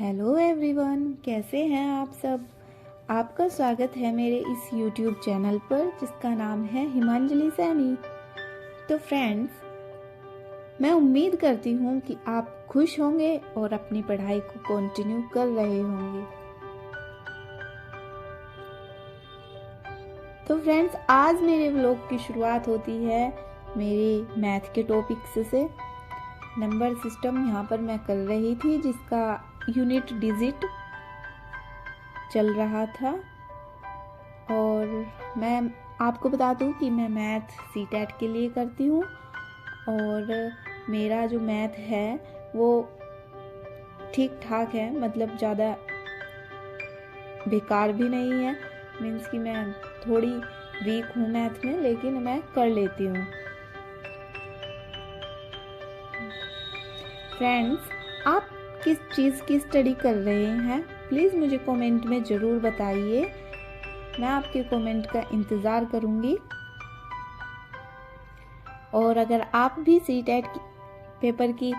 Hello everyone, कैसे हैं आप सब। आपका स्वागत है मेरे इस यूट्यूब चैनल पर जिसका नाम है हिमांजलि सैनी। तो फ्रेंड्स, मैं उम्मीद करती हूँ कि आप खुश होंगे और अपनी पढ़ाई को कंटिन्यू कर रहे होंगे। तो फ्रेंड्स, आज मेरे व्लॉग की शुरुआत होती है मेरे मैथ के टॉपिक्स से। नंबर सिस्टम यहाँ पर मैं कर रही थी जिसका यूनिट डिजिट चल रहा था। और मैं आपको बता दूं कि मैं मैथ सीटेट के लिए करती हूँ और मेरा जो मैथ है वो ठीक ठाक है, मतलब ज़्यादा बेकार भी नहीं है। मीन्स कि मैं थोड़ी वीक हूँ मैथ में, लेकिन मैं कर लेती हूँ। फ्रेंड्स, आप किस चीज़ की स्टडी कर रहे हैं प्लीज़ मुझे कमेंट में ज़रूर बताइए। मैं आपके कमेंट का इंतज़ार करूँगी। और अगर आप भी सीटेट पेपर की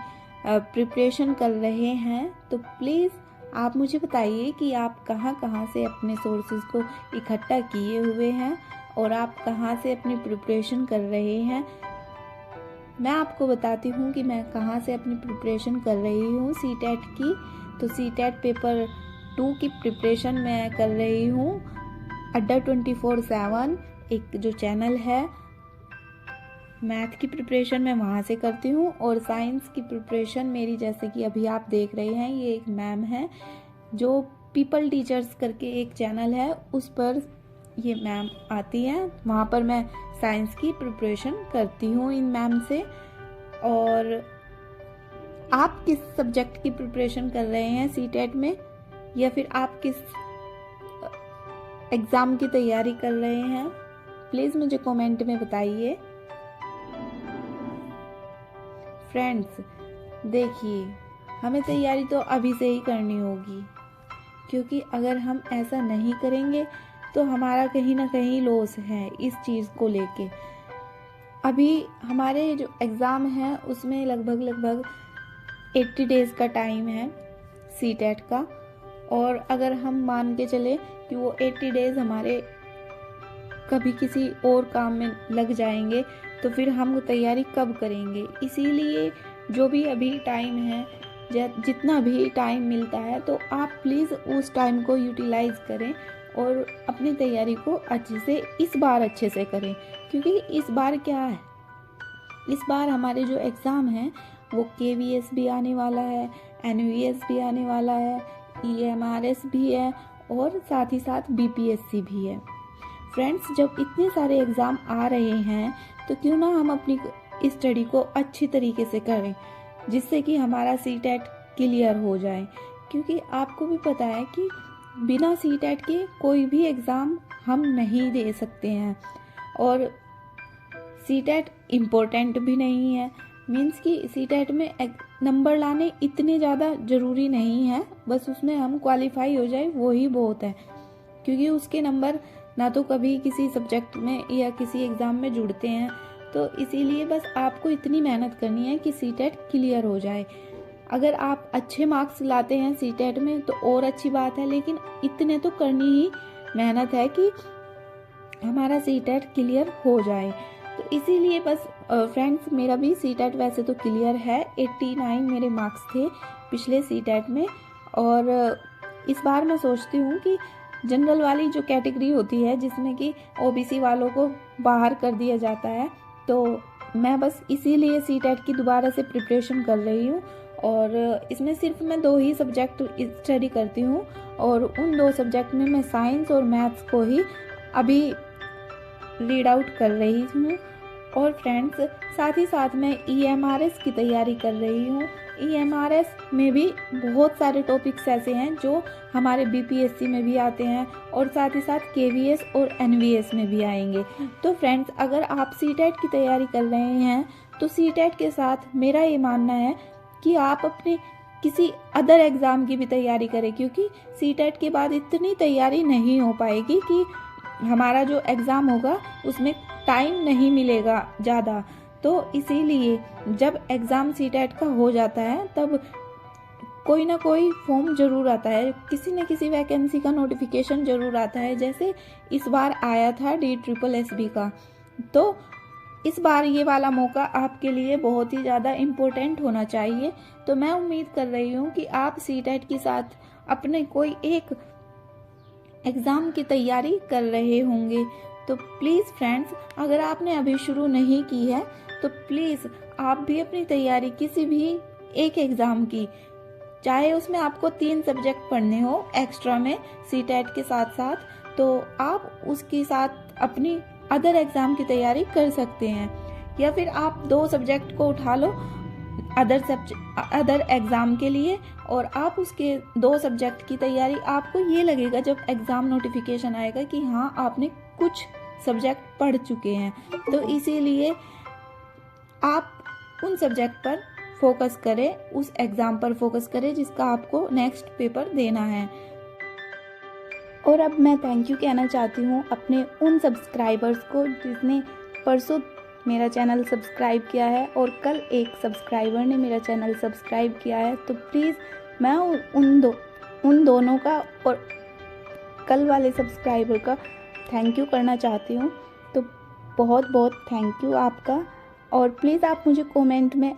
प्रिपरेशन कर रहे हैं तो प्लीज़ आप मुझे बताइए कि आप कहाँ कहाँ से अपने सोर्सेज को इकट्ठा किए हुए हैं और आप कहाँ से अपनी प्रिपरेशन कर रहे हैं। मैं आपको बताती हूँ कि मैं कहाँ से अपनी प्रिपरेशन कर रही हूँ सीटेट की। तो सीटेट पेपर 2 की प्रिपरेशन मैं कर रही हूँ अड्डा 24/7 एक जो चैनल है। मैथ की प्रिपरेशन मैं वहाँ से करती हूँ और साइंस की प्रिपरेशन मेरी, जैसे कि अभी आप देख रहे हैं, ये एक मैम है जो पीपल टीचर्स करके एक चैनल है, उस पर ये मैम आती हैं। वहाँ पर मैं साइंस की प्रिपरेशन करती हूँ इन मैम से। और आप किस सब्जेक्ट की प्रिपरेशन कर रहे हैं सीटेट में, या फिर आप किस एग्ज़ाम की तैयारी कर रहे हैं, प्लीज़ मुझे कमेंट में बताइए। फ्रेंड्स, देखिए, हमें तैयारी तो अभी से ही करनी होगी, क्योंकि अगर हम ऐसा नहीं करेंगे तो हमारा कहीं ना कहीं लॉस है इस चीज़ को लेके। अभी हमारे जो एग्ज़ाम है उसमें लगभग 80 डेज़ का टाइम है सीटेट का। और अगर हम मान के चले कि वो 80 डेज़ हमारे कभी किसी और काम में लग जाएंगे तो फिर हम तैयारी कब करेंगे। इसीलिए जो भी अभी टाइम है, जितना भी टाइम मिलता है, तो आप प्लीज़ उस टाइम को यूटिलाइज़ करें और अपनी तैयारी को इस बार अच्छे से करें। क्योंकि इस बार क्या है, इस बार हमारे जो एग्ज़ाम हैं वो KVS भी आने वाला है, NVS भी आने वाला है, EMRS भी है और साथ ही साथ BPSC भी है। फ्रेंड्स, जब इतने सारे एग्ज़ाम आ रहे हैं तो क्यों ना हम अपनी स्टडी को अच्छी तरीके से करें, जिससे कि हमारा सीटेट क्लियर हो जाए। क्योंकि आपको भी पता है कि बिना सीटेट के कोई भी एग्ज़ाम हम नहीं दे सकते हैं। और सीटेट इम्पोर्टेंट भी नहीं है। मीन्स कि सीटेट में नंबर लाने इतने ज़्यादा ज़रूरी नहीं है, बस उसमें हम क्वालिफाई हो जाए वही बहुत है। क्योंकि उसके नंबर ना तो कभी किसी सब्जेक्ट में या किसी एग्ज़ाम में जुड़ते हैं। तो इसीलिए बस आपको इतनी मेहनत करनी है कि सीटेट क्लियर हो जाए। अगर आप अच्छे मार्क्स लाते हैं सीटेट में तो और अच्छी बात है, लेकिन इतने तो करनी ही मेहनत है कि हमारा सीटेट क्लियर हो जाए। तो इसीलिए बस फ्रेंड्स, मेरा भी सीटेट वैसे तो क्लियर है। 89 मेरे मार्क्स थे पिछले सीटेट में। और इस बार मैं सोचती हूँ कि जनरल वाली जो कैटेगरी होती है, जिसमें कि OBC वालों को बाहर कर दिया जाता है, तो मैं बस इसीलिए सीटेट की दोबारा से प्रिपरेशन कर रही हूँ। और इसमें सिर्फ मैं 2 ही सब्जेक्ट स्टडी करती हूँ और उन 2 सब्जेक्ट में मैं साइंस और मैथ्स को ही अभी रीड आउट कर रही हूँ। और फ्रेंड्स, साथ ही साथ मैं EMRS की तैयारी कर रही हूँ। EMRS में भी बहुत सारे टॉपिक्स ऐसे हैं जो हमारे BPSC में भी आते हैं और साथ ही साथ KVS और NVS में भी आएंगे। तो फ्रेंड्स, अगर आप सीटेट की तैयारी कर रहे हैं तो सीटेट के साथ मेरा ये मानना है कि आप अपने किसी अदर एग्ज़ाम की भी तैयारी करें, क्योंकि सीटेट के बाद इतनी तैयारी नहीं हो पाएगी कि हमारा जो एग्ज़ाम होगा उसमें टाइम नहीं मिलेगा ज़्यादा। तो इसीलिए जब एग्ज़ाम सीटेट का हो जाता है तब कोई ना कोई फॉर्म ज़रूर आता है, किसी न किसी वैकेंसी का नोटिफिकेशन ज़रूर आता है। जैसे इस बार आया था DSSB का, तो इस बार ये वाला मौका आपके लिए बहुत ही ज़्यादा इम्पोर्टेंट होना चाहिए। तो मैं उम्मीद कर रही हूँ कि आप CTET के साथ अपने कोई एक एग्ज़ाम की तैयारी कर रहे होंगे। तो प्लीज़ फ्रेंड्स, अगर आपने अभी शुरू नहीं की है तो प्लीज़ आप भी अपनी तैयारी किसी भी एक एग्ज़ाम की, चाहे उसमें आपको 3 सब्जेक्ट पढ़ने हो एक्स्ट्रा में CTET के साथ साथ, तो आप उसके साथ अपनी अदर एग्ज़ाम की तैयारी कर सकते हैं। या फिर आप 2 सब्जेक्ट को उठा लो अदर एग्ज़ाम के लिए, और आप उसके 2 सब्जेक्ट की तैयारी, आपको ये लगेगा जब एग्ज़ाम नोटिफिकेशन आएगा कि हाँ आपने कुछ सब्जेक्ट पढ़ चुके हैं। तो इसीलिए आप उन सब्जेक्ट पर फोकस करें, उस एग्ज़ाम पर फोकस करें जिसका आपको नेक्स्ट पेपर देना है। और अब मैं थैंक यू कहना चाहती हूँ अपने उन सब्सक्राइबर्स को जिसने परसों मेरा चैनल सब्सक्राइब किया है और कल एक सब्सक्राइबर ने मेरा चैनल सब्सक्राइब किया है। तो प्लीज़ मैं उन दोनों का और कल वाले सब्सक्राइबर का थैंक यू करना चाहती हूँ। तो बहुत बहुत थैंक यू आपका। और प्लीज़ आप मुझे कमेंट में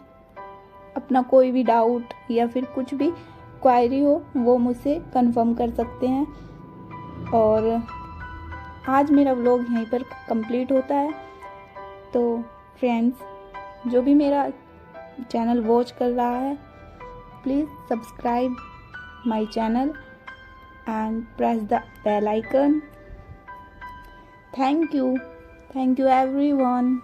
अपना कोई भी डाउट या फिर कुछ भी क्वायरी हो वो मुझसे कंफर्म कर सकते हैं। और आज मेरा व्लॉग यहीं पर कंप्लीट होता है। तो फ्रेंड्स, जो भी मेरा चैनल वॉच कर रहा है, please subscribe my channel and press the bell icon. Thank you everyone.